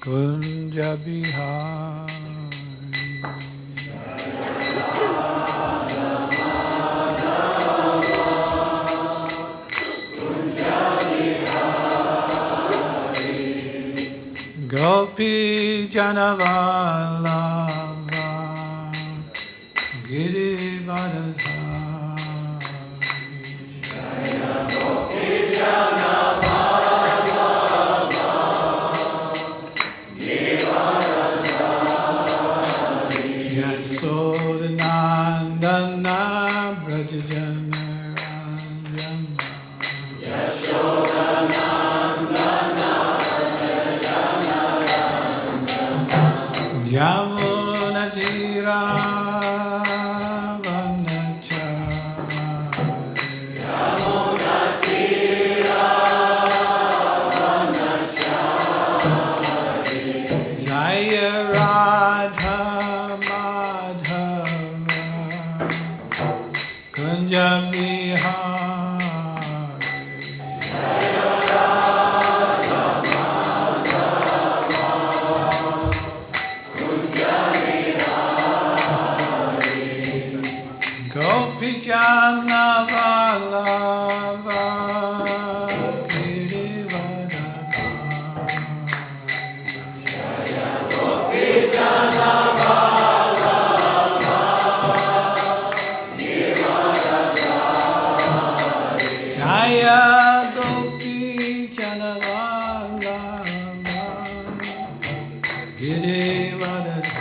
Kunja Bihari. Gopi Janavallabha Girivardhari. Gopi Janavallabha Girivardhari. Yasodhanandana Brajajana Ranjana. Yasodhanandana Yamuna Jira Vanachari. Yamuna Jira Vanachari. Jaya Radha Madhava Kunja Bihari. Jaya Radha Madhava Gopi Janavallabha Girivardhari. Jaya Gopi Janavallabha Girivardhari.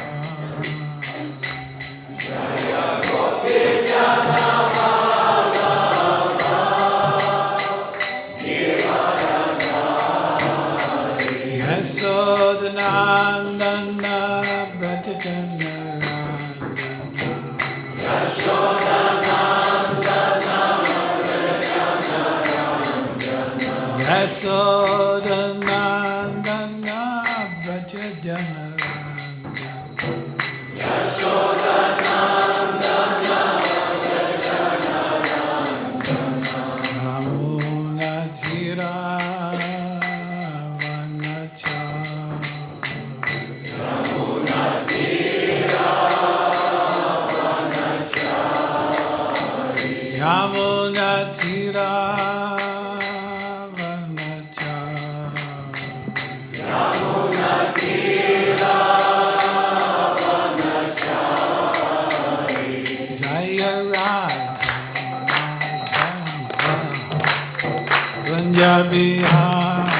Jaya Gopi Janavallabha Girivardhari. Yasodhanandana Brajajana Ranjana. Yasodhanandana Brajajana Ranjana. Yasodhanandana Brajajana Ranjana. Yasodhanandana Brajajana Ranjana. Yamuna Jira Yamuna Tira Vanachari. Yamuna Tira Vanachari. Jaya Radha Kunja Bihari.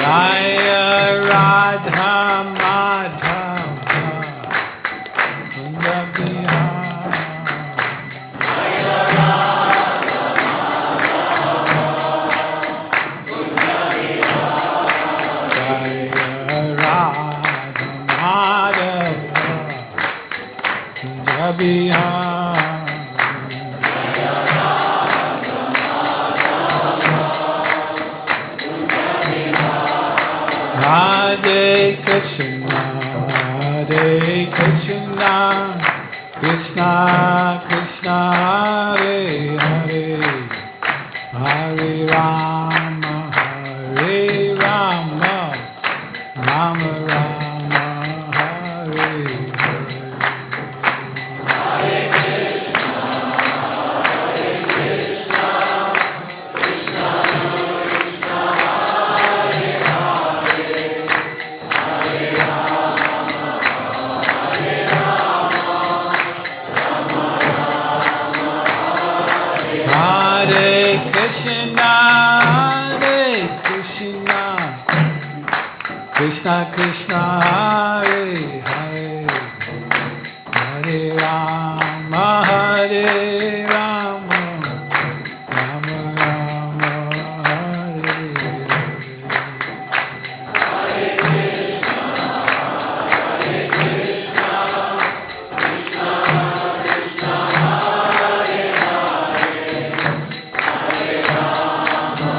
Jaya Radha Madhava Kunja Bihari. Jaya Radha Madhava Kunja Bihari. Jaya Radha Madhava Kunja Bihari. Jaya Radha Madhava Kunja Bihari. Hare Krishna, Hare Krishna, Krishna Krishna, Hare Hare, Hare Rama, Hare Rama, Rama Rama, Hare Hare. Hare Krishna, Hare Krishna, Krishna Krishna, Hare Hare, Hare Rama, Hare Rama, Rama Rama, Hare Hare. Krishna, Hare Krishna, Krishna Krishna, Hare Hare, Hare Rama, Hare Rama, Rama Rama, Hare Hare. Hare Krishna, Hare Krishna, Krishna Krishna, Hare Hare, Hare Rama,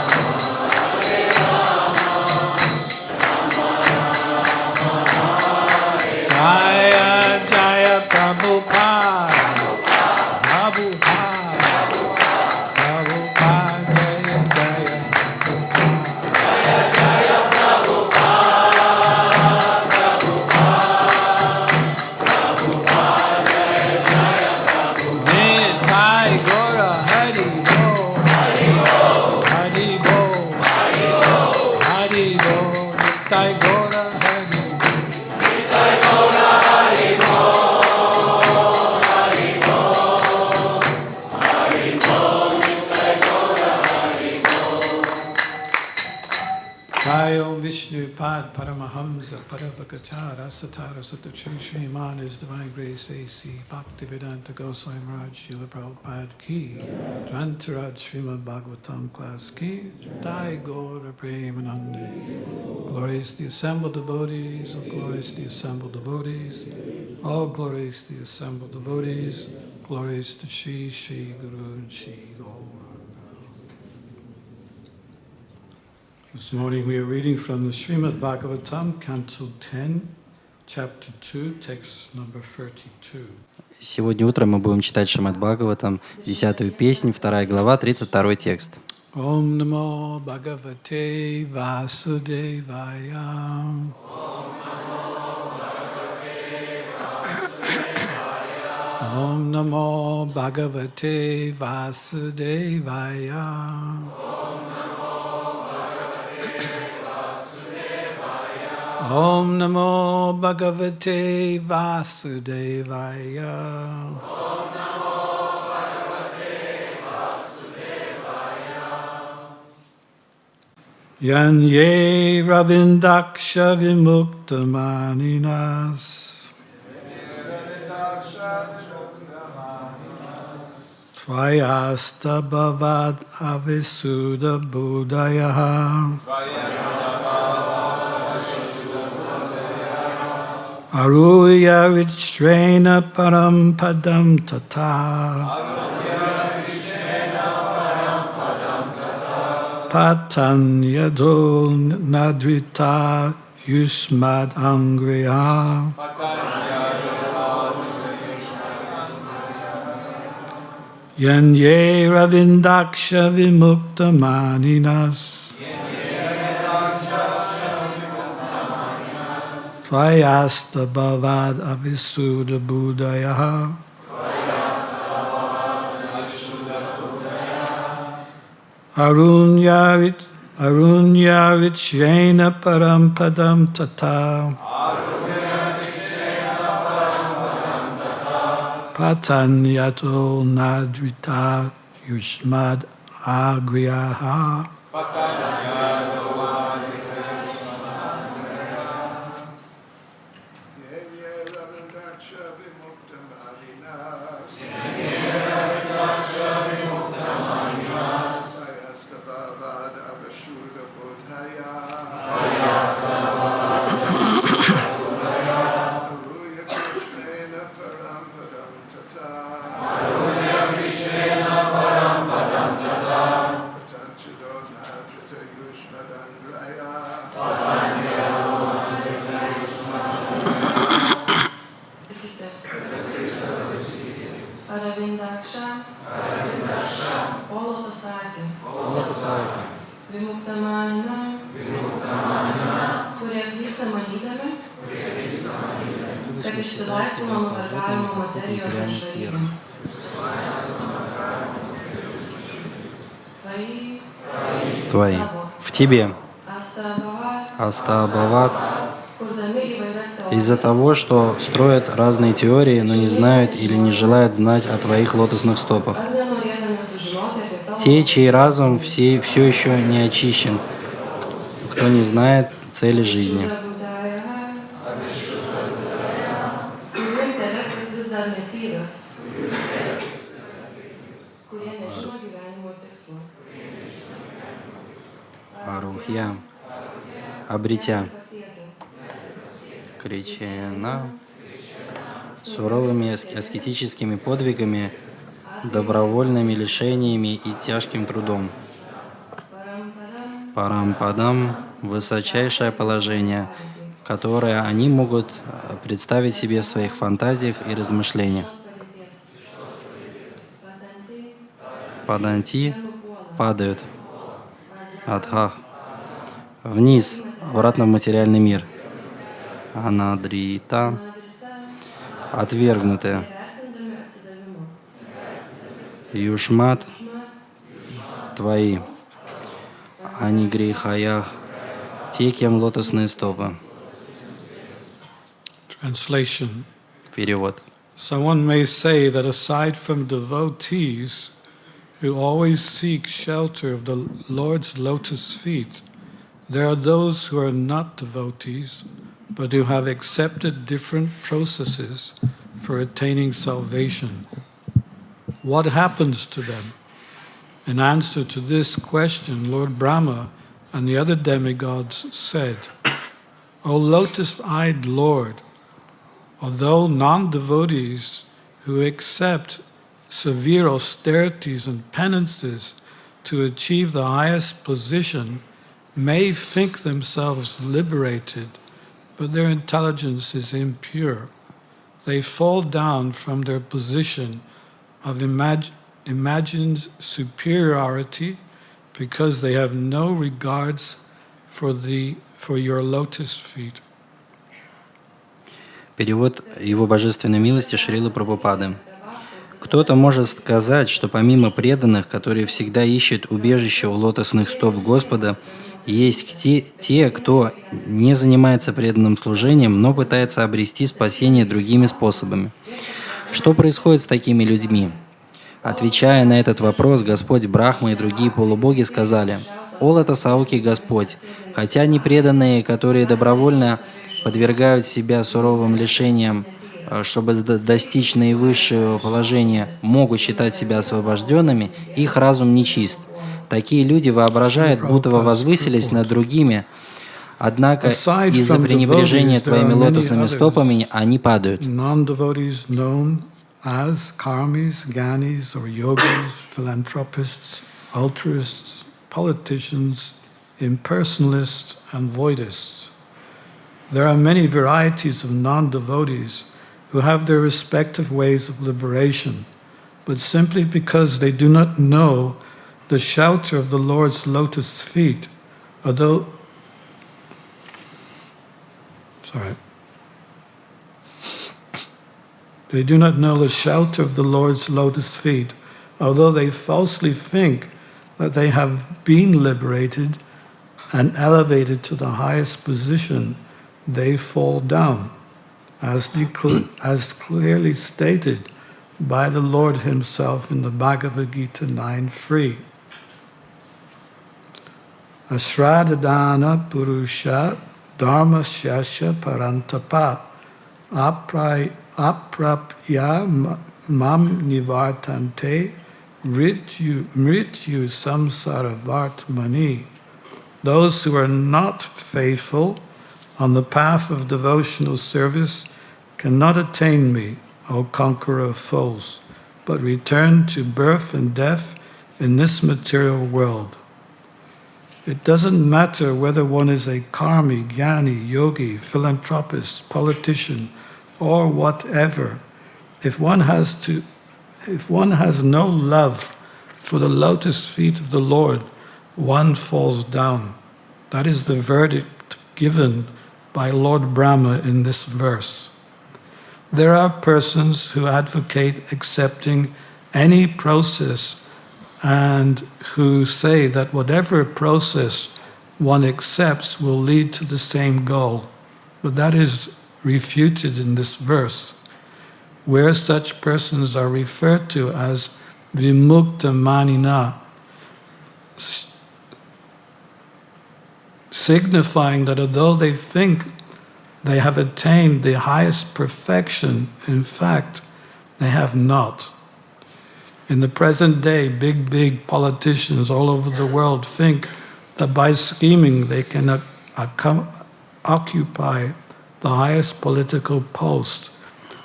Hare Rama, Rama Rama, Hare Jai Vishnu Pad Paramahamsa Paravakachara Satara Satachi Sriman His Divine Grace A.C. Bhaktivedanta Swami Prabhupada Srila Prabhupada Ki Jantaraj Srimad Bhagavatam Class Ki Jai Gaura Premanande. Glories to the assembled devotees, all glories to the assembled devotees, all glories to the assembled devotees, glories to Shri Shri Guru and Shri Gaura. This morning we are reading from the Srimad Bhagavatam, Canto 10, Chapter 2, text number 32. Сегодня утром мы будем читать Шримад Бхагаватам, 10-ю песнь, 2 глава, 32 текст. Om Namo Bhagavate Vasudevaya. Om Namo Bhagavate Vasudevaya. Om Namo Bhagavate Vasudevaya. Yan ye ravindaksha vimuktamaninas Tvayasta bhavad avisuddha buddhayaha Aruya Richrena Param Padam Tata Patan Yado Nadrita Yusmad Angriya Yan Ye Ravindaksha Vimukta Maninas Tvayasta Bhavad Avisuddha Buddhayaha Arunya Richyena Param Padam Tata Patanyato Nadrita Yushmad Agriyaha. Твои. В тебе. Астабхават. Из-за того, что строят разные теории, но не знают или не желают знать о твоих лотосных стопах. Те, чей разум все еще не очищен, кто не знает цели жизни. Арухья, обретя Кричена суровыми аскетическими подвигами, добровольными лишениями и тяжким трудом. Парампадам — высочайшее положение, которое они могут представить себе в своих фантазиях и размышлениях. Паданти — падают. Адхах — вниз, обратно в материальный мир. Анадрита — отвергнутые. Юшмат — твои. Анигрихаях — те, кем лотосные стопы. Translation. Перевод. Someone may say that aside from devotees who always seek shelter of the Lord's lotus feet, There are those who are not devotees, but who have accepted different processes for attaining salvation. What happens to them? In answer to this question, Lord Brahma and the other demigods said, O lotus-eyed Lord, although non-devotees who accept severe austerities and penances to achieve the highest position may think themselves liberated, but their intelligence is impure. They fall down from their position of imagined superiority because they have no regards for your lotus feet. Перевод Его Божественной милости Шрилы Прабхупады. Кто-то может сказать, что помимо преданных, которые всегда ищут убежище у лотосных стоп Господа, есть те, кто не занимается преданным служением, но пытается обрести спасение другими способами. Что происходит с такими людьми? Отвечая на этот вопрос, Господь Брахма и другие полубоги сказали: «О Лотосауки Господь, хотя непреданные, которые добровольно подвергают себя суровым лишениям, чтобы достичь наивысшего положения, могут считать себя освобожденными, их разум нечист. Такие люди воображают, будто возвысились над другими, однако из-за пренебрежения твоими лотосными стопами они падают». As karmis, gyanis, or yogis, philanthropists, altruists, politicians, impersonalists, and voidists. There are many varieties of non-devotees who have their respective ways of liberation, but simply because they do not know the shelter of the Lord's lotus feet, although they do not know the shelter of the Lord's lotus feet, although they falsely think that they have been liberated and elevated to the highest position, they fall down, as clearly stated by the Lord Himself in the Bhagavad-gita 9:3. Ashradadana purusha dharma shasha parantapa aprapya mam nivartante mrityu samsara vartmani. Those who are not faithful on the path of devotional service cannot attain me, O conqueror of foes, but return to birth and death in this material world. It doesn't matter whether one is a karmi, jnani, yogi, philanthropist, politician, or whatever. If one has no love for the lotus feet of the Lord, one falls down. That is the verdict given by Lord Brahma in this verse. There are persons who advocate accepting any process and who say that whatever process one accepts will lead to the same goal. But that is refuted in this verse, where such persons are referred to as vimukta manina, signifying that although they think they have attained the highest perfection, in fact, they have not. In the present day, big politicians all over the world think that by scheming they can occupy the highest political post,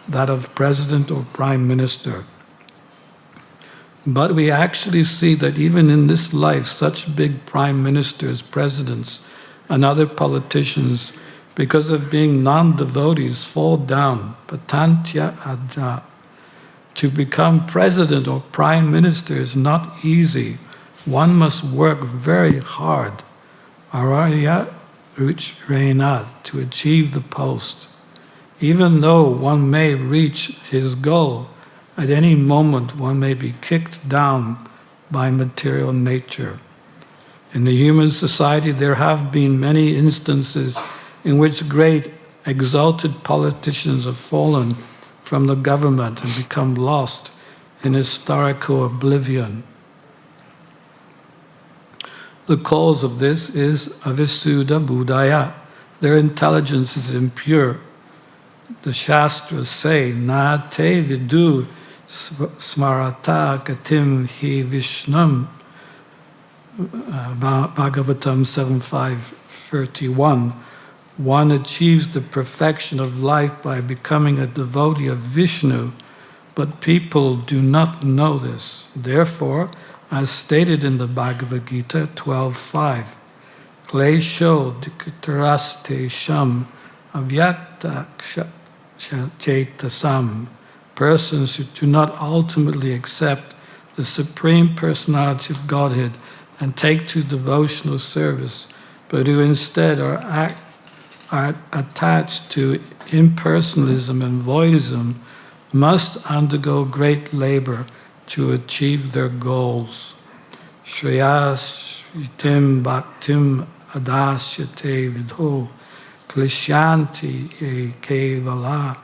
that of president or prime minister. But we actually see that even in this life, such big prime ministers, presidents, and other politicians, because of being non-devotees, fall down. Patantya aja. To become president or prime minister is not easy. One must work very hard, araya ruchrenad, to achieve the post. Even though one may reach his goal, at any moment one may be kicked down by material nature. In the human society there have been many instances in which great exalted politicians have fallen from the government and become lost in historical oblivion. The cause of this is avisuddha buddhaya. Their intelligence is impure. The Shastras say, na te vidu smarata gatim hi vishnam. Bhagavatam 7.5.31. One achieves the perfection of life by becoming a devotee of Vishnu, but people do not know this. Therefore, as stated in the Bhagavad-gita 12.5, Klesho dikitaraste sham avyakta chetasam. Persons who do not ultimately accept the Supreme Personality of Godhead and take to devotional service, but who instead are attached to impersonalism and voidism, must undergo great labor to achieve their goals. Shreyas shritim bhaktim adasyate vidho klishyanti e kevala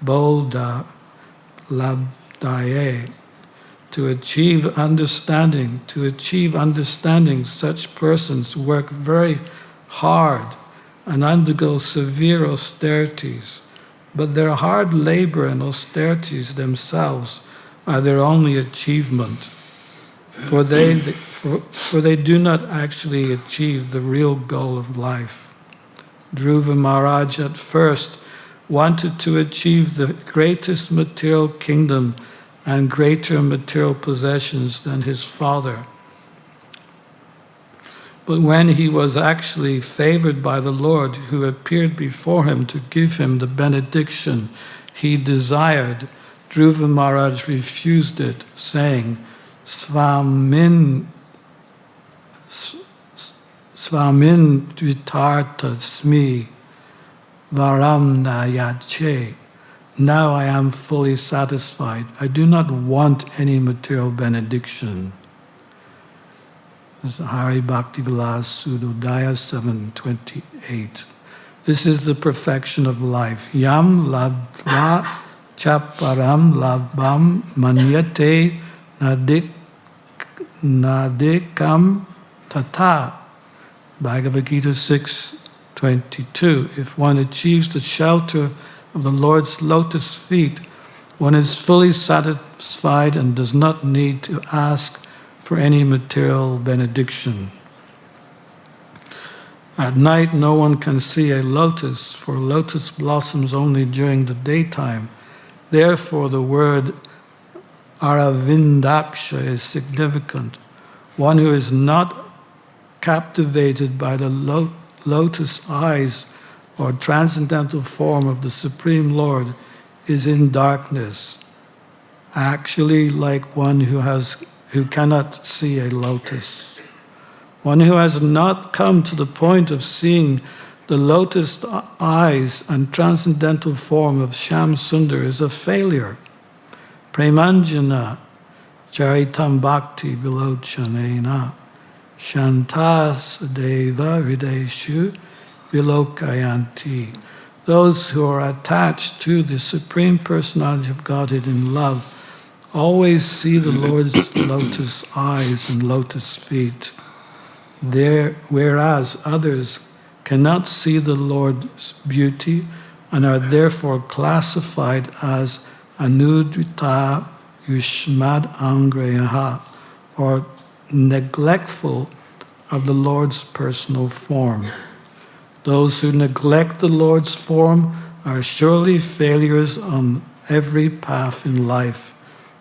bodha labdaye. To achieve understanding, such persons work very hard and undergo severe austerities, but their hard labor and austerities themselves are their only achievement, for they do not actually achieve the real goal of life. Dhruva Maharaj at first wanted to achieve the greatest material kingdom and greater material possessions than his father. But when he was actually favored by the Lord, who appeared before him to give him the benediction he desired, Dhruva Maharaj refused it, saying, Svamin dvitartasmi varam nayache. Now I am fully satisfied. I do not want any material benediction. This is Hari Bhakti Vilas Sudodaya 7.28. This is the perfection of life. Yam labdva chaparam labham manyate nadikam tata. Bhagavad-gita 6.22. If one achieves the shelter of the Lord's lotus feet, one is fully satisfied and does not need to ask for any material benediction. At night, no one can see a lotus, for lotus blossoms only during the daytime. Therefore, the word Aravindaksha is significant. One who is not captivated by the lotus eyes or transcendental form of the Supreme Lord is in darkness, actually like one who cannot see a lotus. One who has not come to the point of seeing the lotus eyes and transcendental form of Shyam Sundar is a failure. Premanjana charitam bhakti vilochanena shantas deva hrideshu vilokayanti. Those who are attached to the Supreme Personality of Godhead in love always see the Lord's lotus eyes and lotus feet. Whereas others cannot see the Lord's beauty and are therefore classified as anudvita yushmad angreyaha, or neglectful of the Lord's personal form. Those who neglect the Lord's form are surely failures on every path in life.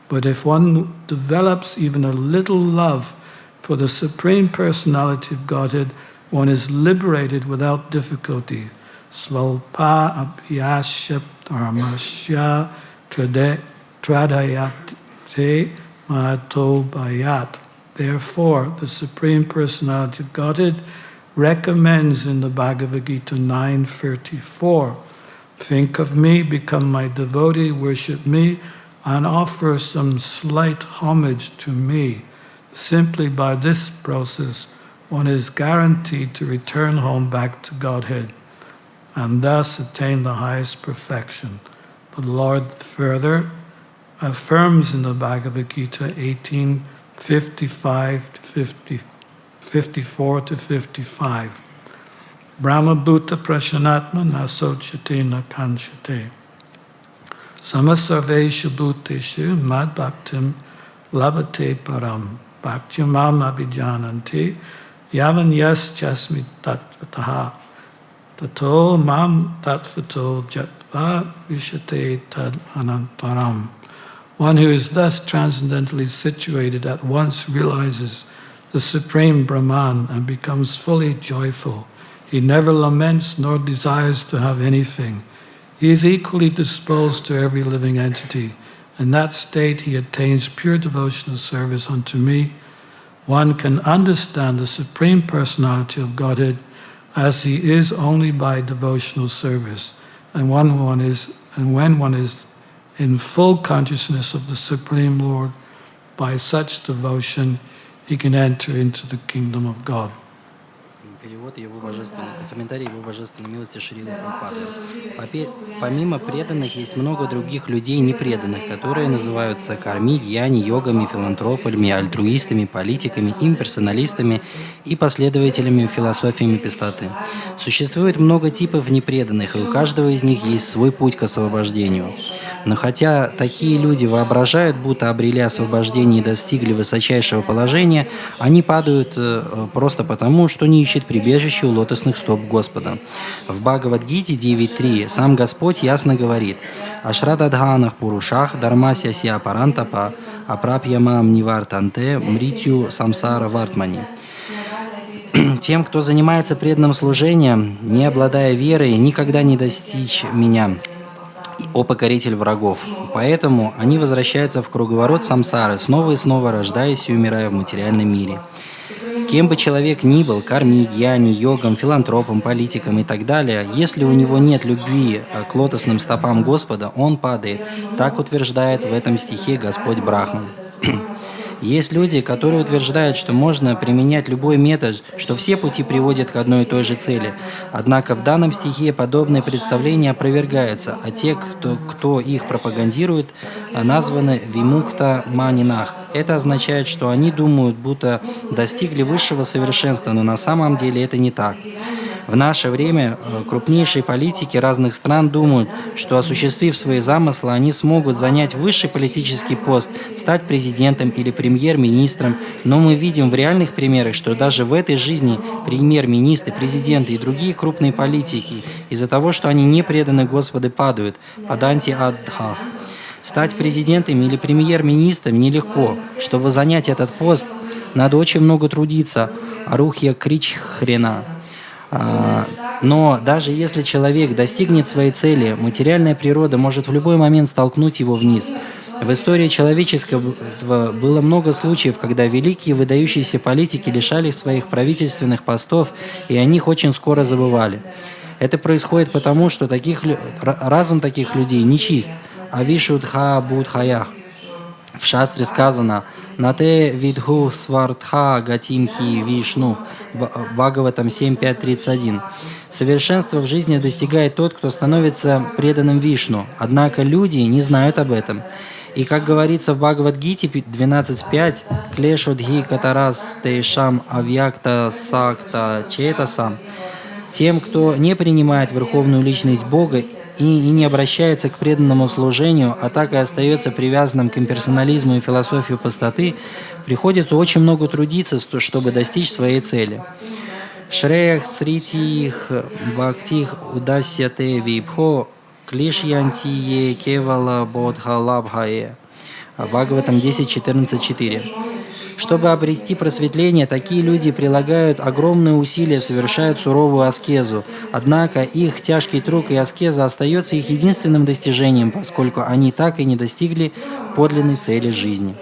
But if one develops even a little love for the Supreme Personality of Godhead, one is liberated without difficulty. Svalpa abhyasya dharmasya tradayate mahato bhayat. Therefore, the Supreme Personality of Godhead recommends in the Bhagavad-gita 9.34, think of me, become my devotee, worship me, and offer some slight homage to me. Simply by this process, one is guaranteed to return home back to Godhead and thus attain the highest perfection. The Lord further affirms in the Bhagavad-gita 18:55-56, 54 to 55. Brahma Bhuta Prashanatma Nasochate Nakanshate. Samasarveshu Bhuteshu Mad Bhaktim Labhate Param. Bhaktyamam Abhijanante Yavan Yas Jasmi Tatvataha. Tato Mam Tatvato Jatva Vishate Tad Anantaram. One who is thus transcendently situated at once realizes the supreme Brahman and becomes fully joyful. He never laments nor desires to have anything. He is equally disposed to every living entity. In that state he attains pure devotional service unto me. One can understand the Supreme Personality of Godhead as he is only by devotional service. And when one is in full consciousness of the Supreme Lord, by such devotion, he can enter into the kingdom of God. Комментарий его божественной милости Шрилы Прабхупады. Помимо преданных есть много других людей непреданных, которые называются карми, гьяни, йогами, филантропами, альтруистами, политиками, имперсоналистами и последователями философии пустоты. Существует много типов непреданных, и у каждого из них есть свой путь к освобождению. Но хотя такие люди воображают, будто обрели освобождение и достигли высочайшего положения, они падают просто потому, что не ищут прибежище у лотосных стоп Господа. В Бхагavad-гите 9.3 сам Господь ясно говорит: «Ашрададханах пурушах дармася сия парантапа апрапьямам нивартанте мритью самсара вартмани». Тем, кто занимается преданным служением, не обладая верой, никогда не достичь меня, о покоритель врагов. Поэтому они возвращаются в круговорот самсары, снова и снова рождаясь и умирая в материальном мире. Кем бы человек ни был, карми, гьяни, йогом, филантропом, политиком и так далее, если у него нет любви к лотосным стопам Господа, он падает. Так утверждает в этом стихе Господь Брахман. Есть люди, которые утверждают, что можно применять любой метод, что все пути приводят к одной и той же цели. Однако в данном стихе подобные представления опровергаются, а те, кто их пропагандирует, названы вимукта манинах. Это означает, что они думают, будто достигли высшего совершенства, но на самом деле это не так. В наше время крупнейшие политики разных стран думают, что, осуществив свои замыслы, они смогут занять высший политический пост, стать президентом или премьер-министром, но мы видим в реальных примерах, что даже в этой жизни премьер-министры, президенты и другие крупные политики из-за того, что они не преданы Господу, падают, паданти аддха. Стать президентом или премьер-министром нелегко. Чтобы занять этот пост, надо очень много трудиться. Арухья крич хрена. Но даже если человек достигнет своей цели, материальная природа может в любой момент столкнуть его вниз. В истории человеческого было много случаев, когда великие выдающиеся политики лишали своих правительственных постов, и о них очень скоро забывали. Это происходит потому, что разум таких людей нечист. Авишудха будхаях. В шастре сказано «Нате видху свартха гатимхи вишну» Бхагаватам 7.5.31. Совершенство в жизни достигает тот, кто становится преданным Вишну. Однако люди не знают об этом. И как говорится в Бхагavad-гите 12.5, «Клешудхи катарас тейшам авьякта сакта четасам», тем, кто не принимает верховную личность Бога и не обращается к преданному служению, а так и остается привязанным к имперсонализму и философии пустоты, приходится очень много трудиться, чтобы достичь своей цели. Шреях сритих бхактих удасьяте випхо клишьянтие кевала бодхалабхае. Бхагаватам 10.14.4. Чтобы обрести просветление, такие люди прилагают огромные усилия, совершают суровую аскезу. Однако их тяжкий труд и аскеза остается их единственным достижением, поскольку они так и не достигли подлинной цели жизни.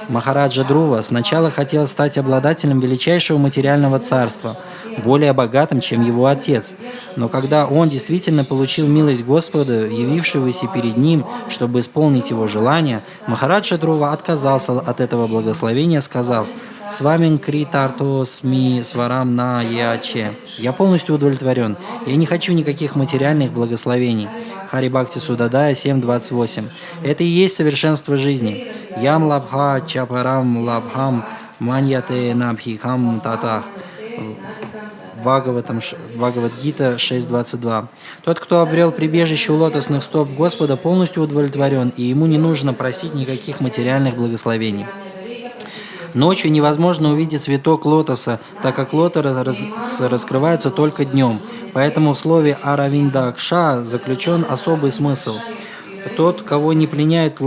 Махараджа Друва сначала хотел стать обладателем величайшего материального царства, более богатым, чем его отец. Но когда он действительно получил милость Господа, явившегося перед ним, чтобы исполнить его желание, Махараджа Друва отказался от этого благословения, сказав: «Свамин критартос ми сварам на яче». «Я полностью удовлетворен. Я не хочу никаких материальных благословений». Хари Бхакти Судадая 7.28. Это и есть совершенство жизни. Ям лабха чапарам лабхам маньяте набхикам татах. Бхагavad-gita 6.22. Тот, кто обрел прибежище у лотосных стоп Господа, полностью удовлетворен, и ему не нужно просить никаких материальных благословений. Ночью невозможно увидеть цветок лотоса, так как лотосы раскрываются только днем. Поэтому в слове «аравиндакша» заключен особый смысл. Тот, кого не пленяет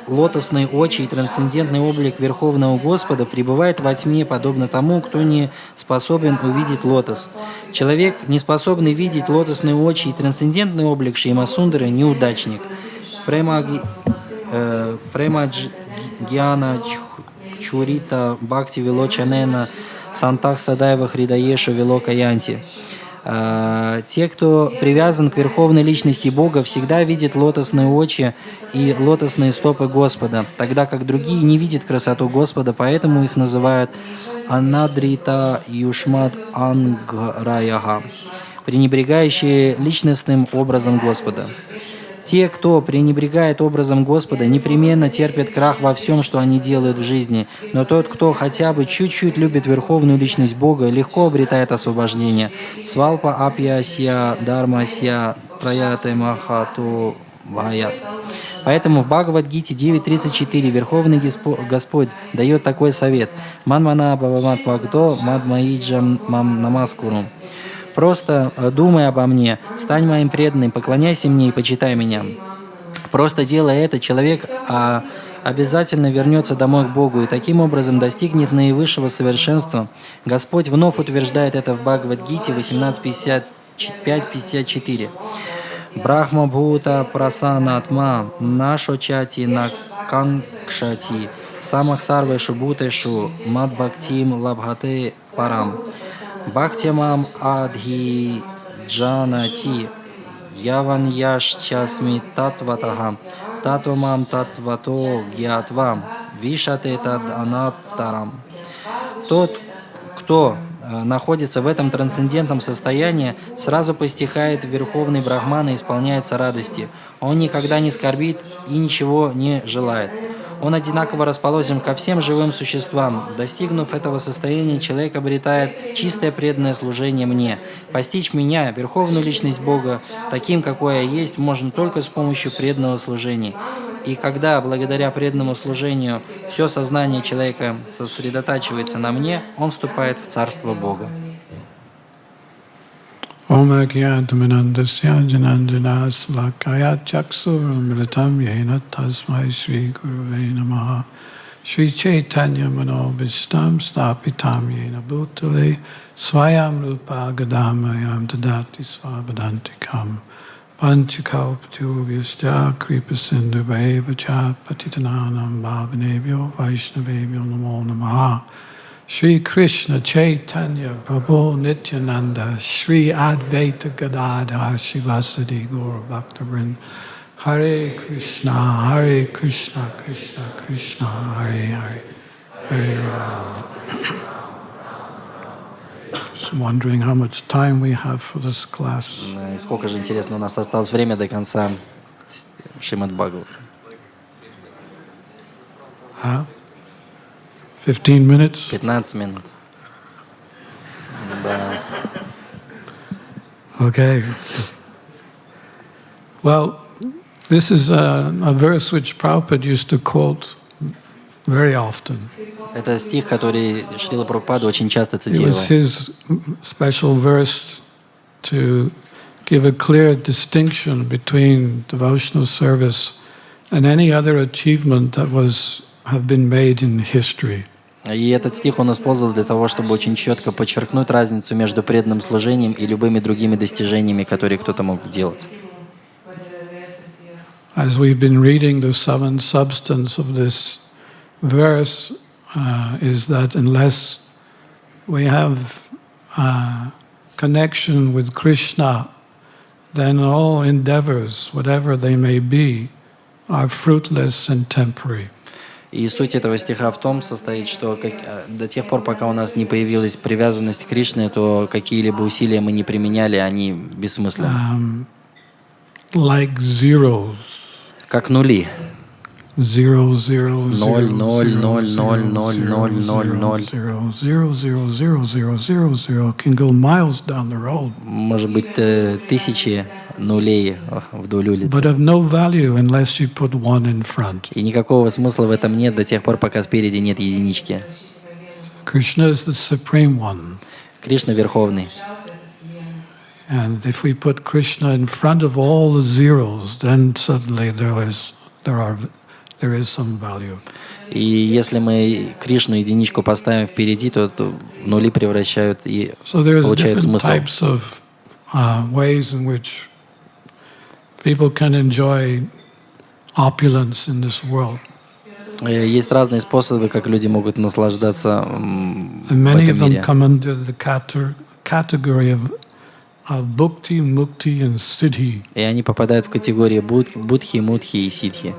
лотосные очи и трансцендентный облик Верховного Господа, пребывает во тьме, подобно тому, кто не способен увидеть лотос. Человек, не способный видеть лотосные очи и трансцендентный облик Шьямасундры, неудачник. Према Гьяна Чурита Бхакти Вилочанена Сантах Садаева Хридаешу Вилока Янти. Те, кто привязан к Верховной Личности Бога, всегда видят лотосные очи и лотосные стопы Господа, тогда как другие не видят красоту Господа, поэтому их называют Анадрита Юшмат Анграяга, пренебрегающие личностным образом Господа. Те, кто пренебрегает образом Господа, непременно терпят крах во всем, что они делают в жизни. Но тот, кто хотя бы чуть-чуть любит Верховную Личность Бога, легко обретает освобождение. Свалпа апьясья дармасья праяте махату ваят. Поэтому в Бхагавад-гите 9.34 Верховный Господь дает такой совет. Манмана бавамат бхакто мадмаиджам мам намаскуру. Просто думай обо мне, стань моим преданным, поклоняйся мне и почитай меня. Просто делая это, человек обязательно вернется домой к Богу и таким образом достигнет наивысшего совершенства. Господь вновь утверждает это в Бхагавад-гите 18.55-54. Брахма бхута прасанатма нашочати наканкшати самах сарвешу бутешу мадбхактим лабхате парам. Бхактимам адхи джанати яван яшчасми татватага татумам татвато гьятвам вишате тад анаттарам. Тот, кто находится в этом трансцендентном состоянии, сразу постигает Верховный Брахман и исполняется радости. Он никогда не скорбит и ничего не желает. Он одинаково расположен ко всем живым существам. Достигнув этого состояния, человек обретает чистое преданное служение мне. Постичь меня, Верховную Личность Бога, таким, какой я есть, можно только с помощью преданного служения. И когда, благодаря преданному служению, все сознание человека сосредотачивается на мне, он вступает в Царство Бога. Om Agyantamanandasya Jananjanas Lakayat Chaksuramritam Yena Tasmai Sri Gurave Namaha Sri Chaitanya Manobishtam Stapitam Yena Bhutale Swayam Rupa Gadamayam Tadati Swabhadantikam Panchakalpatubhyascha Kripasindu Vacha Patitananam Bhavanebhyo Vaishnavebhyo Namo Namaha Shri Krishna Chaitanya Prabhu Nityananda Shri Advaita Gadadhar Shivasadi Gaura Bhaktivinoda Hare Krishna Krishna Krishna Hare Hare Hare Rama. Just wondering how much time we have for this class. Сколько же, интересно, у нас осталось время до конца Шримад Бхагаватам? 15 minutes? 15 минут. Да. Okay. Well, this is a verse which Prabhupada used to quote very often. Это стих, который Шрила Прабхупада очень часто It цитировал. was his special verse to give a clear distinction between devotional service and any other achievement that have been made in history. И этот стих он использовал для того, чтобы очень четко подчеркнуть разницу между преданным служением и любыми другими достижениями, которые кто-то мог делать. As we've been reading, the sum and substance of this verse is that unless we have connection with Krishna, then all endeavors, whatever they may be, are fruitless and temporary. И суть этого стиха в том состоит, что до тех пор, пока у нас не появилась привязанность к Кришне, то какие-либо усилия мы не применяли, они бессмысленны. Like zeros. Как нули. 0, 0, 0, 0, 0, 0, 0, 0, 0, 0, 0, 0. 0, 0, 0, 0, 0, 0, 0 can go miles down the road. Может быть, тысячи нулей вдоль But улицы. of no value unless you put one in front. И никакого смысла в этом нет до тех пор, пока спереди нет единички. Krishna is the supreme one. Кришна Верховный. And if we put Krishna in front of all the zeros, then suddenly there is some value. И если мы Кришну единичку поставим впереди, то нули превращают и So there's получают different смысл. types of ways in which people can enjoy opulence in this world. Есть разные способы, как люди могут наслаждаться в And many of этом them мире. come under the category of bhakti, mukti, and siddhi. И они попадают в категории будхи, мудхи и ситхи.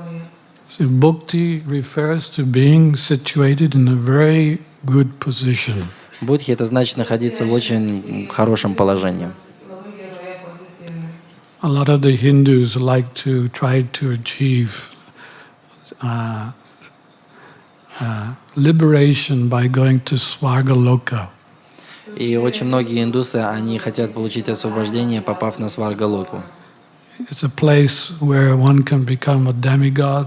So bhakti refers to being situated in a very good position. Будхи — это значит находиться в очень хорошем положении. A lot of the Hindus like to try to achieve liberation by going to Svargaloka. И очень многие индусы, они хотят получить освобождение, попав на Сваргалоку. It's a place where one can become a demigod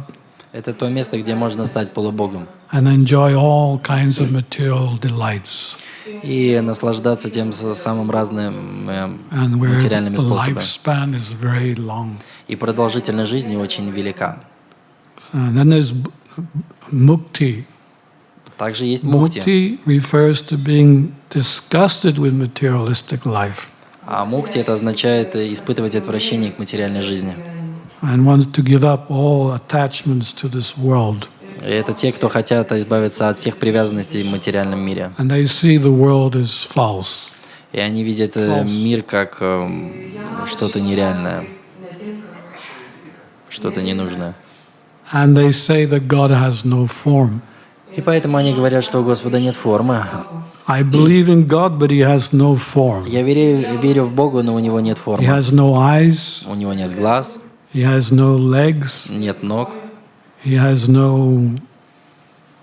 Это то место, где можно стать полубогом and enjoy all kinds of material delights, и наслаждаться тем самым разным and where материальными the способами. lifespan is very long. И продолжительность жизни очень велика. And then there's mukti. Также есть мукти. Mukti refers to being disgusted with materialistic life А мукти — это означает испытывать отвращение к материальной жизни. and wants to give up all attachments to this world. И это те, кто хотят избавиться от всех привязанностей в материальном мире. And they see the world as false. И они видят мир как что-то нереальное, что-то ненужное. And they say that God has no form. И поэтому они говорят, что у Господа нет формы. I believe in God, but He has no form. Я верю в Бога, но у Него нет He формы. has no eyes. У Него нет глаз, He has no legs. нет ног, He has no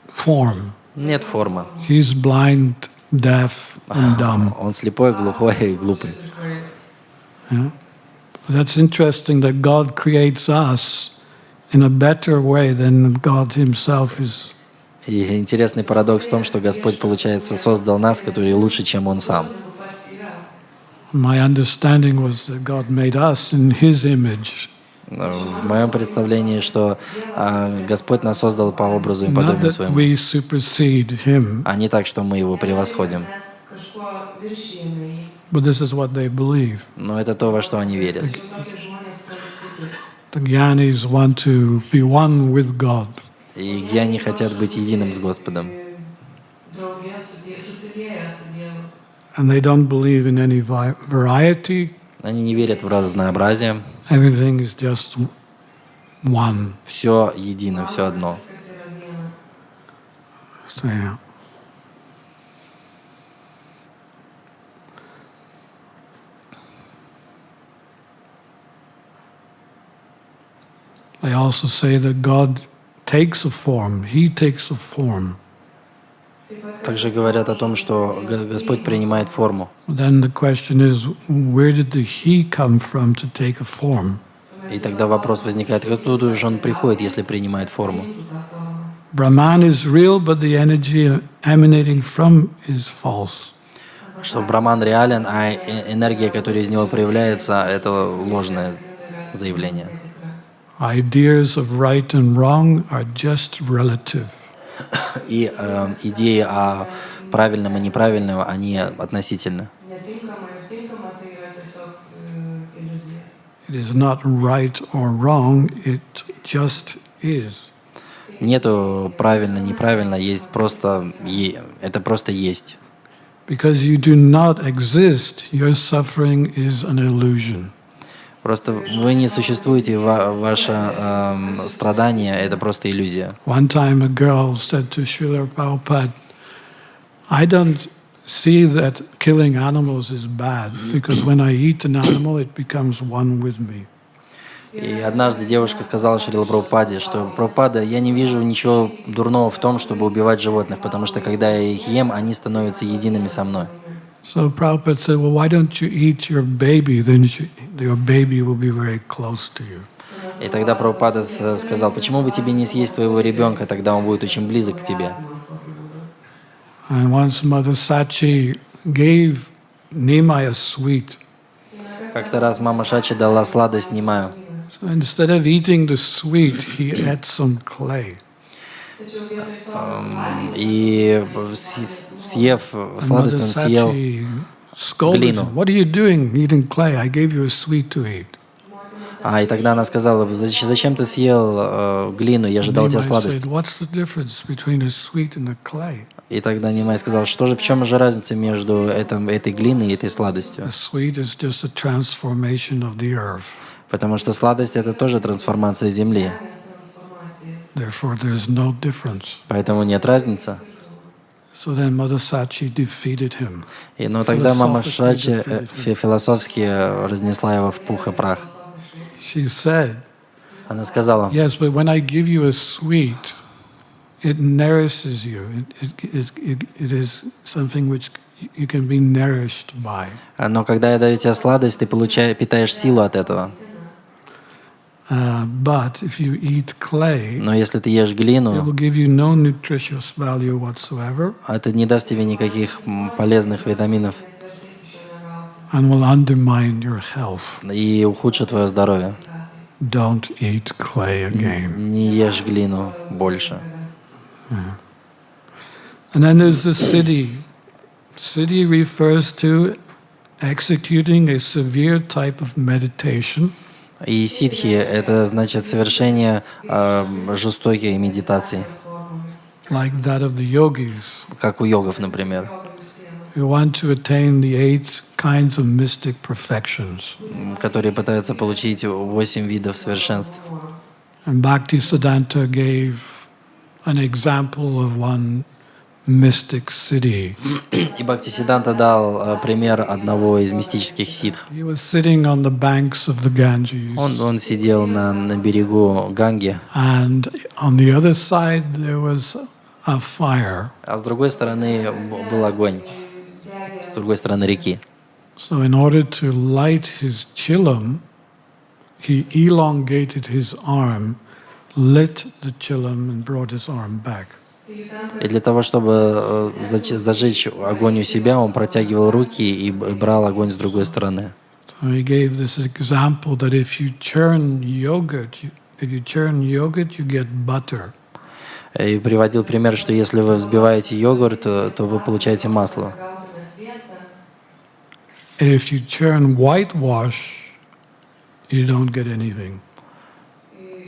form. нет формы. He's blind, deaf, and dumb. Он слепой, глухой и глупый. Yeah? That's interesting that God creates us in a better way than God Himself is. И интересный парадокс в том, что Господь, получается, создал нас, которые лучше, чем Он сам. My understanding was that God made us in His image. В моем представлении, что Господь нас создал по образу и Not подобию that своему, we supersede Him, а не так, что мы Его превосходим. but this is what they believe. Но это то, во что они верят. The Gyanis want to be one with God. И гьяни хотят быть единым с Господом. And they don't believe in any variety. Они не верят в разнообразие. Everything is just one. Все едино, все одно. So, yeah. They also say that God takes a form. He takes a form. Также говорят о том, что Господь принимает форму. Then the question is, where did the He come from to take a form? И тогда вопрос возникает, откуда же Он приходит, если принимает форму? Brahman is real, but the energy emanating from is false. Что Браман реален, а энергия, которая из него проявляется, это ложное заявление. Ideas of right and wrong are just relative. И идеи о правильном и неправильном, они относительны. It is not right or wrong, it just is. Нету правильно, неправильно, есть просто это просто есть. Because you do not exist, your suffering is an illusion. Просто вы не существуете, ваше страдание — это просто иллюзия. One time a girl said to Srila Prabhupada, I don't see that killing animals is bad, because when I eat an animal, it becomes one with me. И однажды девушка сказала Шрила Прабхупаде, что «Прабхупада, я не вижу ничего дурного в том, чтобы убивать животных, потому что когда я их ем, они становятся едиными со мной». So Prabhupada said, well, why don't you eat your baby? Then your baby will be very close to you. И тогда Прабхупада сказал, почему бы тебе не съесть твоего ребенка, тогда он будет очень близок к тебе. And once Mother Sachi gave Nimai a sweet. Как-то раз мама Шачи дала сладость Нимаю. So instead of eating the sweet, he ate some clay. И съев сладость, он съел глину. What are you doing eating clay? I gave you a sweet to eat. И тогда она сказала, зачем ты съел глину, я же дал тебе сладость. What's the difference between a sweet and a clay? И тогда Нимай сказал, в чем же разница между этой глиной и этой сладостью? A sweet is just a transformation of the earth. Потому что сладость — это тоже трансформация земли. Therefore, there's no difference. Поэтому нет разницы. So then Mother Sachi defeated him. Но тогда мама Шачи философски разнесла его в пух и прах. She said, Она сказала, yes, but when I give you a sweet, it nourishes you. It is something which you can be nourished by. но когда я даю тебе сладость, ты питаешь силу от этого. But if you eat clay, Но если ты ешь it глину, will give you no nutritious value whatsoever это не даст тебе никаких полезных витаминов and will undermine your health. и ухудшит твое здоровье. Don't eat clay again. Не ешь глину больше. And then there's the siddhi. Siddhi refers to executing a severe type of meditation. И ситхи — это значит совершение жестокой медитации, Like that of the yogis, как у йогов, например, who want to attain the 8 kinds of mystic perfections. которые пытаются получить 8 видов совершенств. And Bhaktisiddhanta gave an example of one mystic siddhi. И Бхактисиддханта дал пример одного из мистических ситх. He was sitting on the banks of the Ganges, Он сидел на берегу Ганги, and on the other side there was a fire. а с другой стороны был огонь, с другой стороны реки. So in order to light his chillum, he elongated his arm, lit the chillum and brought his arm back. И для того, чтобы зажечь огонь у себя, он протягивал руки и брал огонь с другой стороны. So he gave this example that if you churn yogurt, you get butter. И приводил пример, что если вы взбиваете йогурт, то вы получаете масло. And if you churn whitewash, you don't get anything.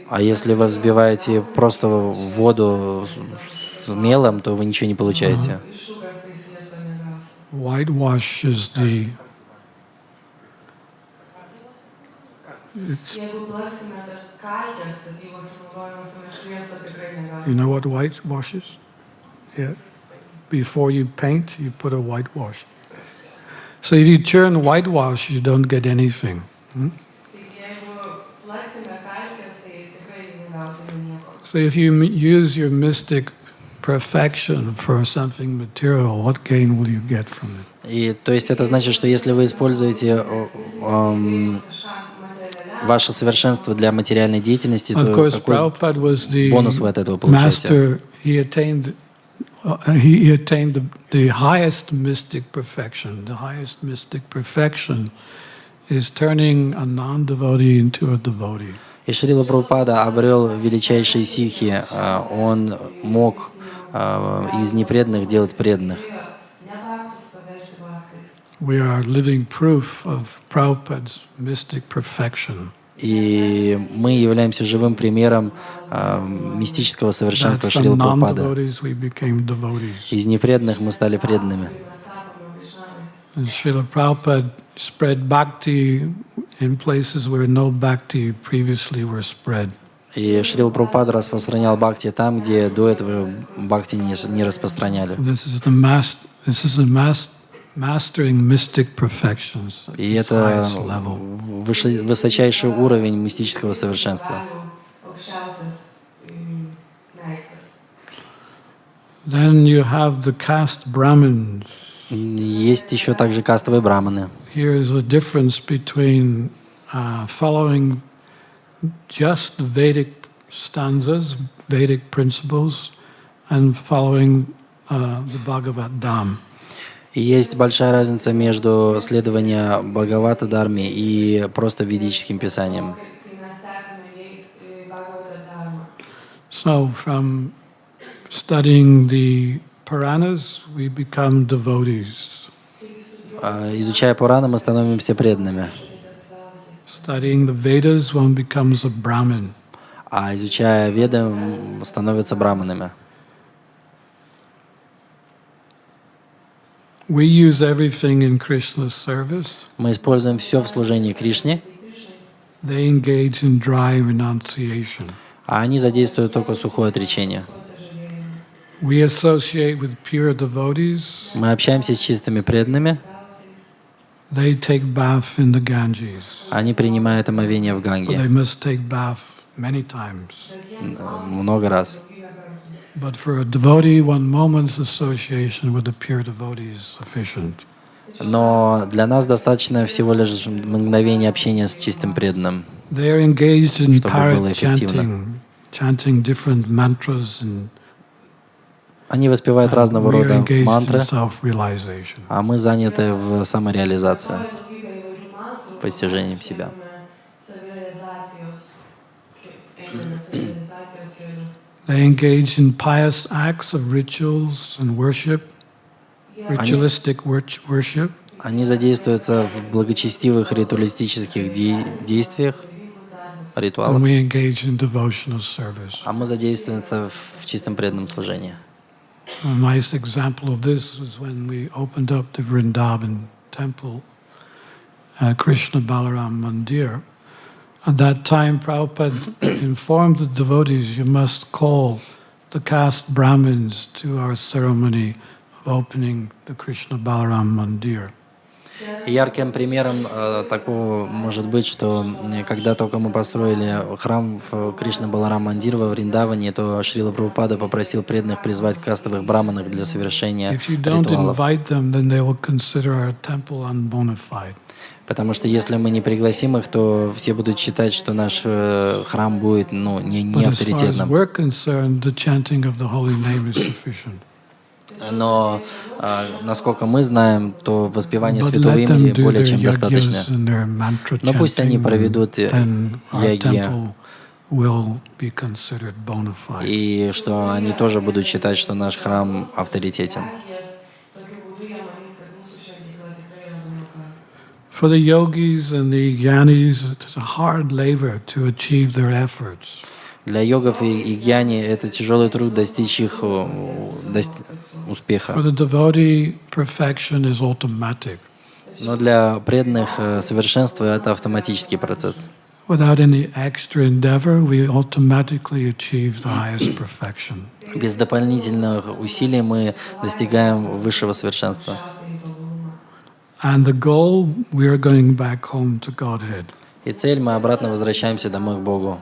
А если вы взбиваете просто воду с мелом, то вы ничего не получаете. Whitewash is the you know what whitewash is? Yeah. Before you paint, you put a whitewash. So if you churn whitewash, you don't get anything. So if you use your mystic perfection for something material, what gain will you get from it? И то есть это значит, что если вы используете ваше совершенство для материальной деятельности, то какой бонус вы от этого получаете? He attained the highest mystic perfection. The highest mystic perfection is turning a non-devotee into a devotee. И Шрила Прабхупада обрел величайшие ситхи. Он мог из непреданных делать преданных. We are living proof of Prabhupada's mystic perfection. И мы являемся живым примером мистического совершенства Шрилы Прабхупады. Из непреданных мы стали преданными. Srila Prabhupada spread bhakti in places where no bhakti previously were spread. И Шрила Прабхупада распространял бхакти там, где до этого бхакти не распространяли. This is the mastering mystic perfections at И its это highest level. высочайший уровень мистического совершенства. Then you have the caste Brahmins. Есть еще также кастовые браманы. Here is a difference between following just the Vedic stanzas, Vedic principles, and following the Bhagavad-gita. И есть большая разница между следованием Бхагавата-дарме и просто ведическим писанием. So from studying the Puranas, we become devotees. Изучая Пураны, мы становимся преданными. Studying the Vedas, one becomes a Brahmin. А изучая Веды, становятся браманами. We use everything in Krishna's service. Мы используем все в служении Кришне, They engage in dry renunciation. а они задействуют только сухое отречение. We associate with pure devotees. Мы общаемся с чистыми преданными, They take bath in the Ganges. они принимают омовение в But Ганге they must take bath many times. много раз. But for a devotee, one moment's association with a pure devotee is sufficient. Но для нас достаточно всего лишь мгновения общения с чистым преданным. They are engaged in Чтобы было parrot эффективно. chanting different mantras, and Они воспевают разного we are рода engaged in мантры, self-realization. а мы заняты в самореализации, постижением себя. They engage in pious acts of rituals and worship, ritualistic worship. Они задействуются в благочестивых ритуалистических действиях, And ритуалах, we engage in devotional service. а мы задействуемся в чистом преданном служении. A nice example of this was when we opened up the Vrindavan temple, Krishna Balaram Mandir. At that time, Prabhupada informed the devotees, you must call the caste Brahmins to our ceremony of opening the Krishna Balaram Mandir. И ярким примером такого может быть, что когда только мы построили храм в Кришна Баларам Мандир во Вриндаване, то Шрила Прабхупада попросил преданных призвать кастовых браманов для совершения If you don't ритуалов. invite them, then they will consider our temple unbona fide. Потому что если мы не пригласим их, то все будут считать, что наш храм будет не But as far as авторитетным. we're concerned, the chanting of the holy name is sufficient. Но, насколько мы знаем, то воспевание But святого let them имени do более their чем достаточно. yagyas and their mantra Но пусть они chanting, проведут and our яги, temple will be considered bona fide. и что они тоже будут считать, что наш храм авторитетен. For the yogis and the jnanis, it's a hard labor to achieve their efforts. Для йогов и гьяни это тяжелый труд достичь их For успеха. the devotee, perfection is automatic. Но для преданных совершенство это автоматический процесс. Without any extra endeavor, we automatically achieve the highest perfection. Без дополнительных усилий мы достигаем высшего совершенства. And the goal, we are going back home to Godhead. И цель, мы обратно возвращаемся домой к Богу.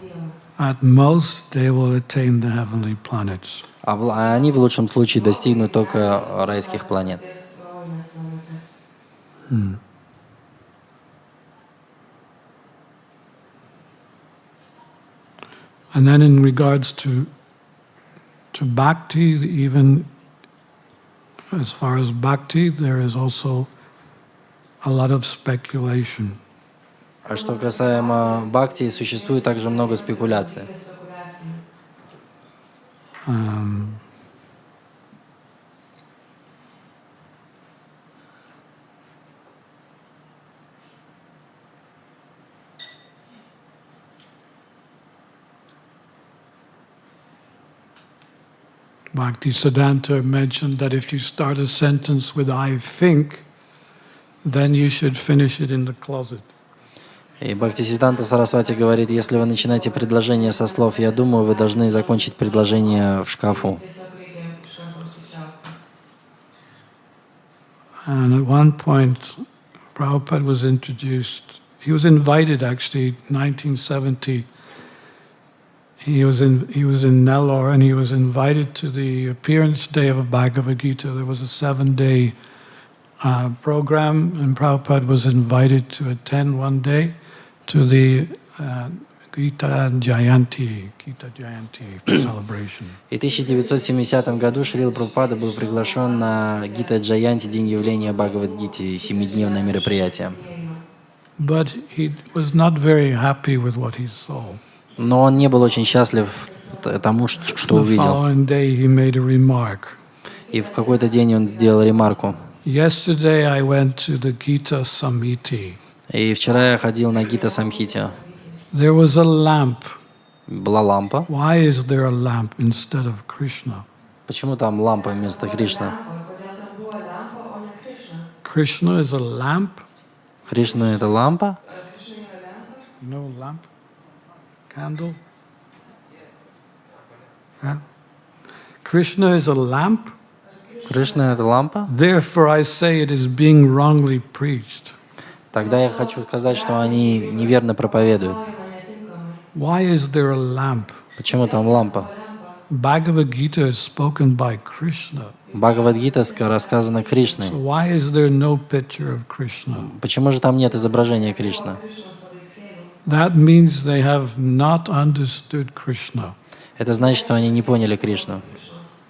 At most, they will attain the heavenly planets. А они в лучшем случае достигнут только райских планет. And then in regards to bhakti, even as far as bhakti, there is also a lot of speculation. А что касаемо бхакти, существует также много спекуляций. Bhaktisiddhanta mentioned that if you start a sentence with I think, then you should finish it in the closet. И Бхактисиддханта Сарасвати говорит, если вы начинаете предложение со слов «я думаю», вы должны закончить предложение в шкафу. And at one point, Prabhupada was introduced. He was invited, actually, 1970. He was in Nellore, and he was invited to the appearance day of Bhagavad-gita. There was a 7-day program, and Prabhupada was invited to attend one day to the Gita Jayanti celebration. И в 1970 году Шрила Прабхупада был приглашен на Гита Джаянти, день явления Бхагавад-гиты, 7-дневное мероприятие. But he was not very happy with what he saw. Но он не был очень счастлив тому, что The увидел. following day he made a remark. И в какой-то день он сделал ремарку. Yesterday I went to the Gita Samiti. И вчера я ходил на Гита Самхите. There was a lamp. Была лампа. Why is there a lamp instead of Krishna? Почему там лампа вместо Кришны? Krishna is a lamp? Кришна — это лампа? No lamp? Candle? Yeah. Krishna is a lamp? Кришна — это лампа? Therefore I say it is being wrongly preached. Тогда я хочу сказать, что они неверно проповедуют. Why is there a lamp? Почему там лампа? Bhagavad-gita is spoken by Krishna. Бхагавад-гита рассказана Кришной. So why is there no picture of Krishna? Почему же там нет изображения Кришны? That means they have not understood Krishna. Это значит, что они не поняли Кришну.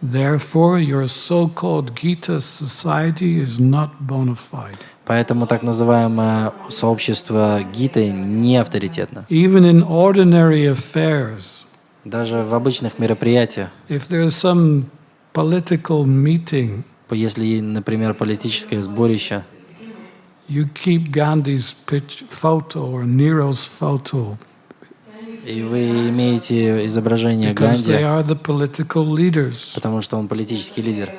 Therefore, your so-called Gita society is not bona fide. Поэтому так называемое сообщество Гиты не авторитетно. Even in ordinary affairs, Даже в обычных мероприятиях, if there is some political meeting, если, например, политическое сборище, you keep Gandhi's photo or Nero's photo и вы имеете изображение because they Ганди, are the political leaders. потому что он политический лидер.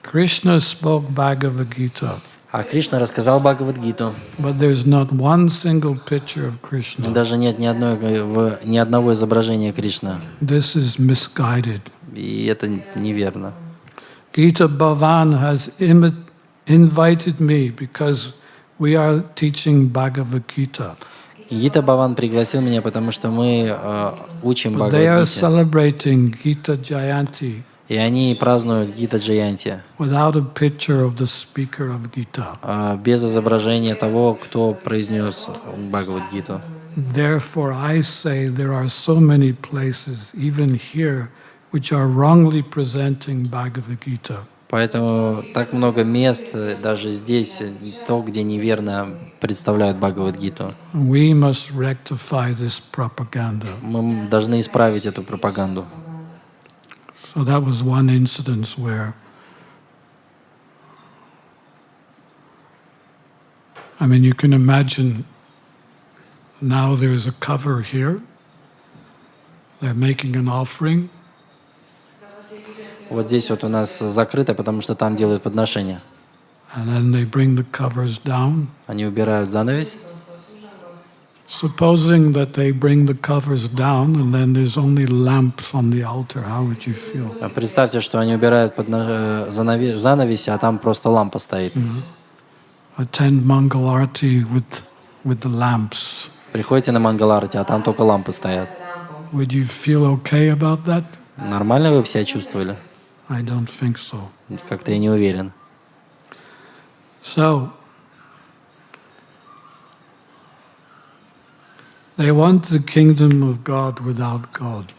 Krishna spoke Bhagavad-gita, А Кришна рассказал Бхагавад-гиту. but there's not one single picture of Krishna. Даже нет ни одного изображения Кришны. This is misguided. И это неверно. Gita Bhavan has invited me because we are teaching Bhagavad-gita. Гита Бхаван пригласил меня, потому что мы учим But they are Бхагавад-гите. celebrating Gita Jayanti И они празднуют Гита Джаянти without a picture of the speaker of Gita. без изображения того, кто произнес Бхагавад-гиту. Therefore, I say there are so many places, even here, which are wrongly presenting Bhagavad-gita. Поэтому так много мест, даже здесь, то, где неверно представляют Бхагавад-гиту. We must rectify this propaganda. Мы должны исправить эту пропаганду. So that was one incident where, I mean, you can imagine now there's a cover here. They're making an offering. Вот здесь вот у нас закрыто, потому что там делают подношения. And then they bring the covers down. Они убирают занавес. Supposing that they bring the covers down and then there's only lamps on the altar, how would you feel? Представьте, что они убирают занавес, а там просто лампа стоит. Attend Mangal Arati with the lamps. Приходите на Мангаларати, а там только лампы стоят. Would you feel okay about that? Нормально вы бы себя чувствовали? I don't think so. Как-то я не уверен. So, they want the kingdom of God without God.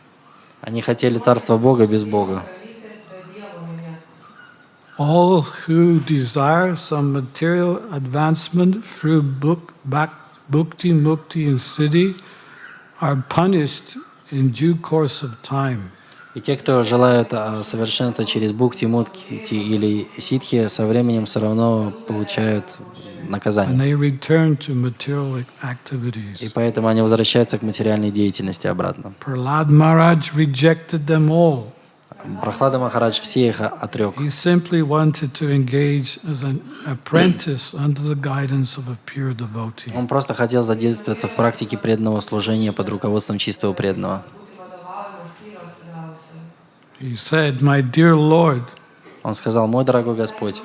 Они хотели царство Бога без Бога. All who desire some material advancement through bhakti, mukti, and siddhi are punished in due course of time. И те, кто желают совершенства через бхукти, мукти или ситхи, со временем все равно получают And наказание. they return to material activities. И поэтому они возвращаются к материальной деятельности обратно. Prahlad Maharaj rejected them all. Прохлада Махарадж все их отрек. He simply wanted to engage as an apprentice under the guidance of a pure devotee. Он просто хотел задействоваться в практике преданного служения под руководством чистого преданного. He said, "My dear Lord, Он сказал: «Мой дорогой Господь,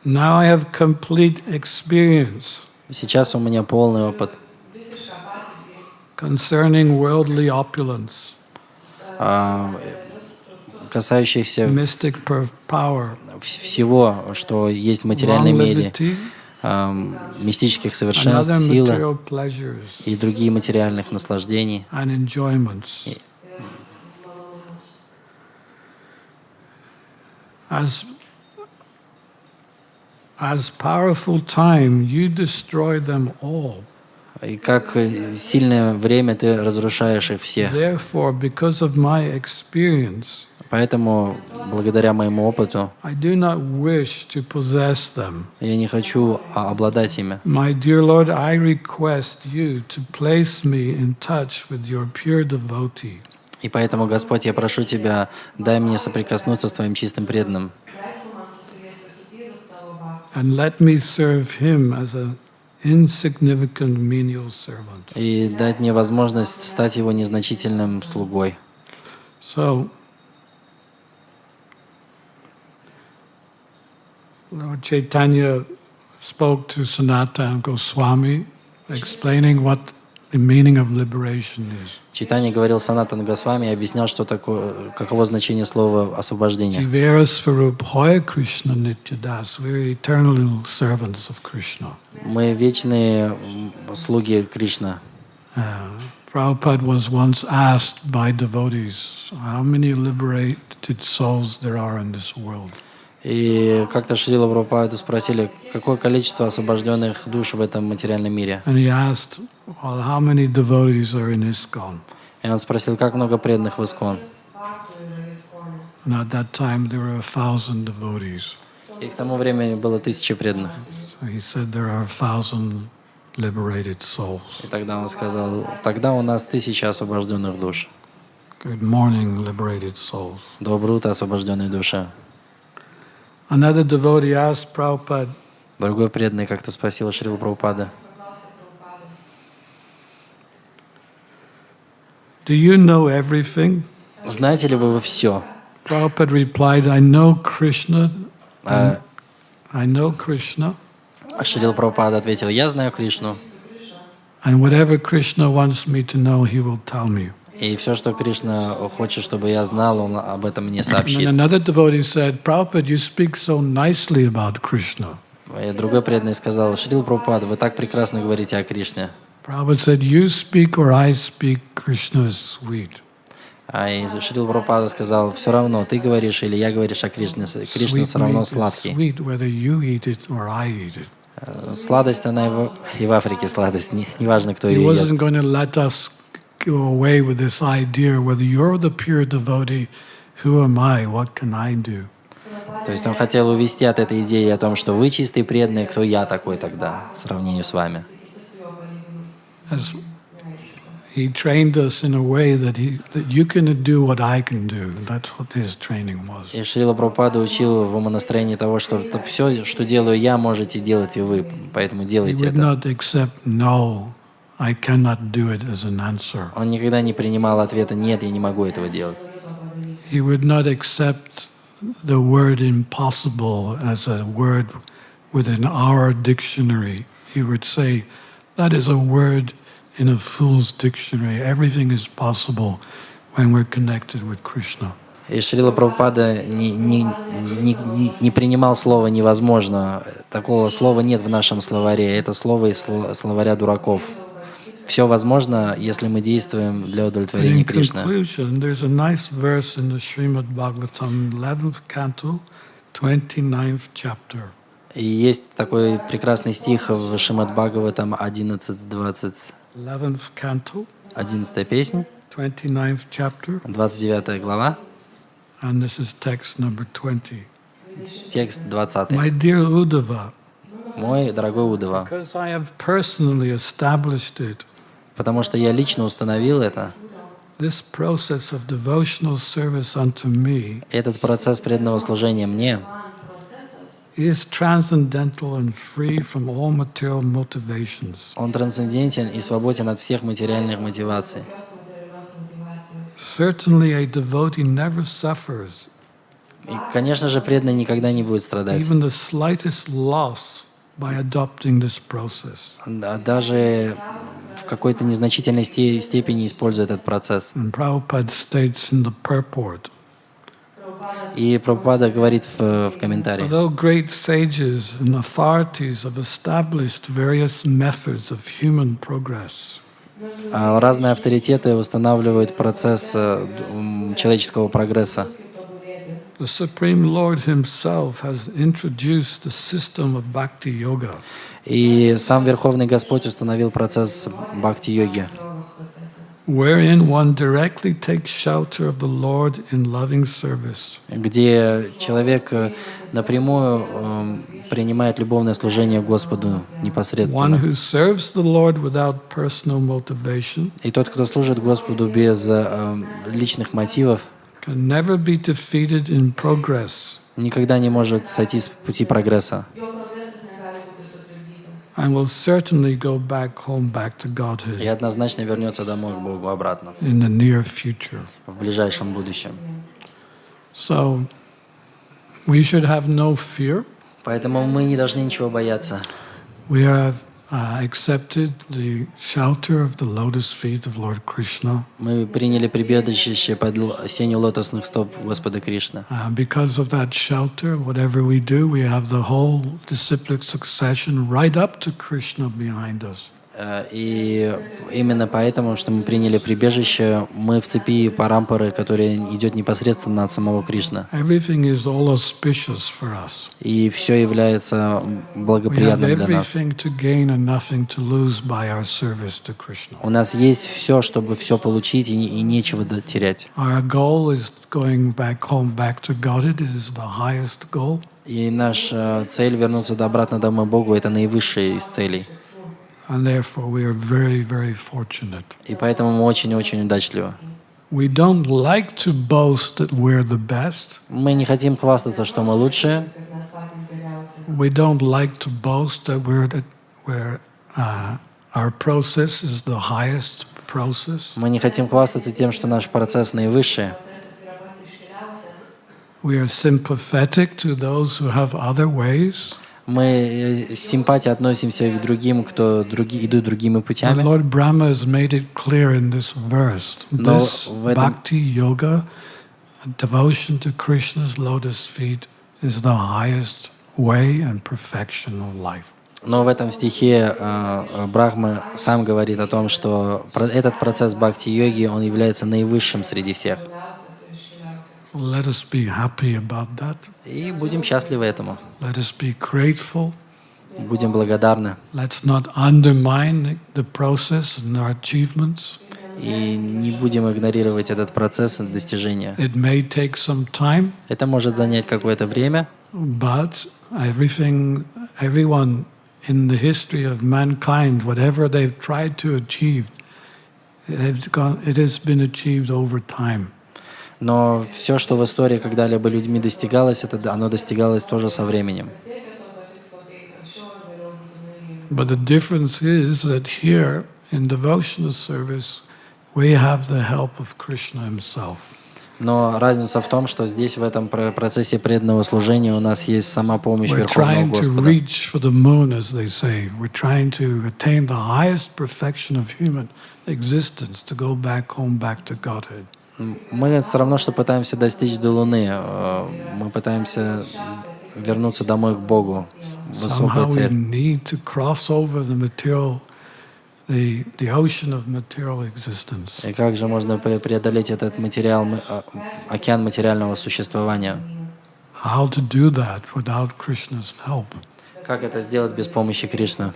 Now I have complete experience Сейчас у меня полный опыт concerning worldly opulence, касающийся mystic power, всего, что есть в материальной мире, мистических and совершенств, other силы material pleasures и другие материальных наслаждений. and enjoyments. As powerful time, you destroy them all. И как сильное время ты разрушаешь их все. Therefore, because of my experience, Поэтому, благодаря моему опыту, I do not wish to possess them. я не хочу обладать ими. My dear Lord, I request you to place me in touch with your pure devotee. И поэтому, Господь, я прошу Тебя, дай мне соприкоснуться с Твоим чистым преданным. And let me serve him as an insignificant menial servant. И дать мне возможность стать Его незначительным слугой. So, Lord Chaitanya spoke to Sanatana Goswami, explaining what the meaning of liberation is. Чайтанья говорил Санатан Госвами и объяснял, что такое, каково значение слова освобождение. Jivera Svarubhaya Krishna Nityadas, we're eternal servants of Krishna. Мы вечные слуги Кришны. Prabhupada was once asked by devotees, how many liberated souls there are in this world. И как-то Шрила Прабхупаду спросили, какое количество освобожденных душ в этом материальном мире. And he asked, well, how many devotees are in ISKCON? И он спросил, как много преданных в ISKCON. And at that time there were 1,000 devotees. И к тому времени было 1000 преданных. So he said there are 1,000 liberated souls. И тогда он сказал, тогда у нас 1000 освобожденных душ. Good morning, liberated souls. Доброе утро, освобожденные души. Another devotee asked Prabhupada, Другой преданный как-то спросил Шрилу Прабхупада, do you know everything? знаете ли вы все? Prabhupada replied, I know Krishna. I know Krishna. Шрила Прабхупада ответил, я знаю Кришну. And whatever Krishna wants me to know, he will tell me. И все, что Кришна хочет, чтобы я знал, он об этом мне And сообщит. another devotee said, Prabhupada, you speak so nicely about Krishna. И другой преданный сказал, Шрила Прабхупада, вы так прекрасно говорите о Кришне. Prabhupada said, you speak or I speak, Krishna is sweet. А и Шрила Прабхупада сказал, все равно, ты говоришь или я говоришь о Кришне, Кришна все равно сладкий. Sweet whether you eat it or I eat it. Сладость, она и в Африке сладость, неважно, кто He ее ест. wasn't going to let us go away with this idea, whether you're the pure devotee, who am I, what can I do? То есть он хотел увести от этой идеи о том, что вы чистые преданные, кто я такой тогда, в сравнении с вами. As he trained us in a way that you can do what I can do. That's what his training was. И Шрила Прабхупада учил в умонастроении того, что все, что делаю я, можете делать и вы, поэтому He делайте would это. not accept no, I cannot do it as an answer. Он никогда не принимал ответа «нет, я не могу этого делать». He would not accept the word impossible as a word within our dictionary. He would say, that is a word in a fool's dictionary. Everything is possible when we're connected with Krishna. И Шрила Прабхупада не принимал слово «невозможно». Такого слова нет в нашем словаре. Это слово из словаря дураков. Все возможно, если мы действуем для удовлетворения Кришны. In conclusion, there's a nice verse in the Srimad Bhagavatam, 11th canto, 29th chapter. И есть такой прекрасный стих в Шримад Бхагаватам 11:20. 11th canto, 11 песнь, 29th chapter, 29 глава, and this is text number 20. текст 20. My dear Uddhava, Мой дорогой Удава, because I have personally established it, потому что я лично установил это, this process of devotional service unto me этот процесс преданного служения мне is transcendental and free from all material motivations. он трансцендентен и свободен от всех материальных мотиваций. Certainly a devotee never suffers И, конечно же, преданный никогда не будет страдать. even the slightest loss by adopting this process. Даже в какой-то незначительной степени используя этот процесс. And Prabhupada states in the purport, И Прабхупада говорит в комментариях: although great sages and authorities have established various methods of human progress, разные авторитеты устанавливают процесс человеческого прогресса. the Supreme Lord Himself has introduced the system of Bhakti Yoga, И сам Верховный Господь установил процесс бхакти-йоги, wherein one directly takes shelter of the Lord in loving service. где человек напрямую принимает любовное служение Господу One непосредственно. who serves the Lord without personal motivation И тот, кто служит Господу без личных мотивов, can never be defeated in progress никогда не может сойти с пути прогресса and will certainly go back home, back to и Godhead однозначно вернется домой к Богу обратно in the near future. в ближайшем будущем. So we should have no fear. Поэтому мы не должны ничего бояться. We have accepted the shelter of the lotus feet of Lord Krishna. Мы приняли прибежище под сенью лотосных стоп Господа Кришны. Because of that shelter, whatever we do, we have the whole disciplic succession right up to Krishna behind us. И именно поэтому, что мы приняли прибежище, мы в цепи парампары, которая идет непосредственно от самого Кришны. Everything is all auspicious for us. И все является We have благоприятным для нас. everything to gain and nothing to lose by our service to Krishna. У нас есть все, чтобы все получить, и нечего терять. Our goal is going back home, back to Godhead. This is the highest goal. И наша цель вернуться обратно домой Богу — это наивысшая из целей. And therefore we are very, very fortunate. И поэтому мы очень-очень удачливы. We don't like to boast that we're the best. Мы не хотим хвастаться, что мы лучшие. We don't like to boast that our process is the highest process. Мы не хотим хвастаться тем, что наш процесс наивысший. We are sympathetic to those who have other ways. Мы с симпатией относимся к другим, кто идут другими And путями. Lord Brahma has made it clear in this verse. Но This в этом- bhakti yoga, devotion to Krishna's lotus feet, is the highest way and perfection of life. Но в этом стихе Брахма сам говорит о том, что этот процесс бхакти-йоги, он является наивысшим среди всех. Let us be happy about that. И будем счастливы этому. Let us be grateful. Будем благодарны. Let's not undermine the process and our achievements. И не будем игнорировать этот процесс достижения. It may take some time, Это может занять какое-то время, but everyone in the history of mankind, whatever they've tried to achieve, it has been achieved over time. но все, что в истории когда-либо людьми достигалось, оно достигалось тоже со временем. But the difference is that here in devotional service, we have the help of Krishna himself. Но разница в том, что здесь, в этом процессе преданного служения, у нас есть сама помощь We're Верховного trying to Господа. reach for the moon, as they say. We're trying to attain the highest perfection of human existence, to go back home, back to Godhead. Мы все равно, что пытаемся достичь до Луны. Мы пытаемся вернуться домой к Богу. Высокая Somehow we цель. need to cross over the material, the ocean of material existence. И как же можно преодолеть этот океан материального существования? How to do that without Krishna's help? Как это сделать без помощи Кришны?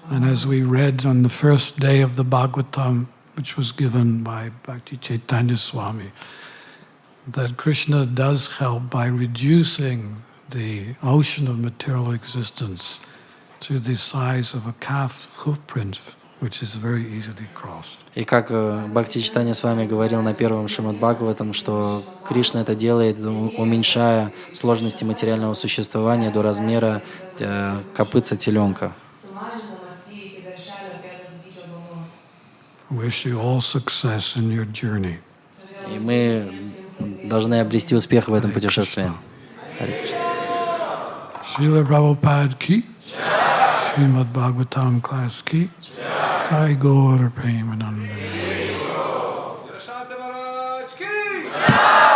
And as we read on the first day of the Bhagavatam, which was given by Bhakti Chaitanya Swami, that Krishna does help by reducing the ocean of material existence to the size of a calf hoofprint, which is very easily crossed. И как Бхакти Чайтанья с вами говорил на первом Шримад Бхагаватам, что Кришна это делает, уменьшая сложности материального существования до размера копытца теленка. Wish you all success in your journey. И мы должны обрести успех в этом путешествии. Srila Prabhupada ki, Srimad Bhagavatam class ki, Jai Gaur Premanande. Dhirasanta Maharaja ki.